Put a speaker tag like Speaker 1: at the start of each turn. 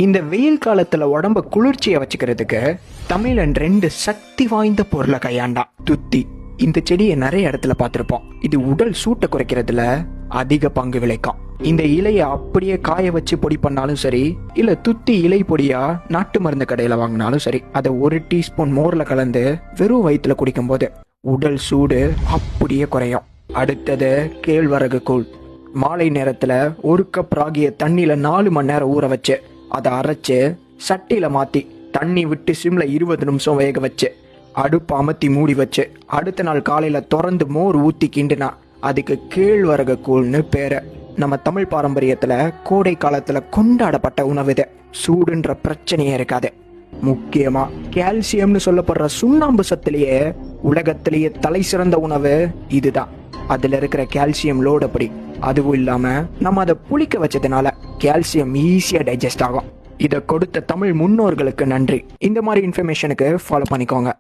Speaker 1: இந்த வெயில் காலத்துல உடம்ப குளிர்ச்சியை வச்சுக்கிறதுக்கு தமிழன் 2 சக்தி வாய்ந்த பொருளை கையாண்டான். துத்தி. இந்த செடியை நிறைய இடத்துல பார்த்திருப்போம். இது உடல் சூட்டை குறைக்கிறதுல அதிக பங்கு விளைக்கும். இந்த இலையை அப்படியே காய வச்சு பொடி பண்ணாலும் சரி, இல்ல துத்தி இலை பொடியா நாட்டு மருந்து கடையில வாங்கினாலும் சரி, அதை 1 டீஸ்பூன் மோர்ல கலந்து வெறும் வயிற்றுல குடிக்கும் போது உடல் சூடு அப்படியே குறையும். அடுத்தது கேழ்வரகு கூழ். மாலை நேரத்துல 1 கப் ராகிய தண்ணியில 4 மணி நேரம் ஊற வச்சு அதை அரைச்சு சட்டியில மாத்தி தண்ணி விட்டு சிம்ல 20 நிமிஷம் வேக வச்சு அடுப்பு அமர்த்தி மூடி வச்சு அடுத்த நாள் காலையில திறந்து மோர் ஊத்தி கிண்டுனா அதுக்கு கேழ்வரகு கூழ்னு பேரு. நம்ம தமிழ் பாரம்பரியத்துல கோடை காலத்துல கொண்டாடப்பட்ட உணவு இது. சூடுன்ற பிரச்சனையே இருக்காது. முக்கியமா கால்சியம்னு சொல்லப்படுற சுண்ணாம்பு சத்துலயே உலகத்திலேயே தலை சிறந்த உணவு இதுதான். அதுல இருக்கிற கால்சியம் லோடு அப்படி. அதுவும் இல்லாம நம்ம அதை புளிக்க வச்சதுனால கால்சியம் ஈஸியா டைஜஸ்ட் ஆகும். இதை கொடுத்த தமிழ் முன்னோர்களுக்கு நன்றி. இந்த மாதிரி இன்ஃபர்மேஷனுக்கு ஃபாலோ பண்ணிக்கோங்க.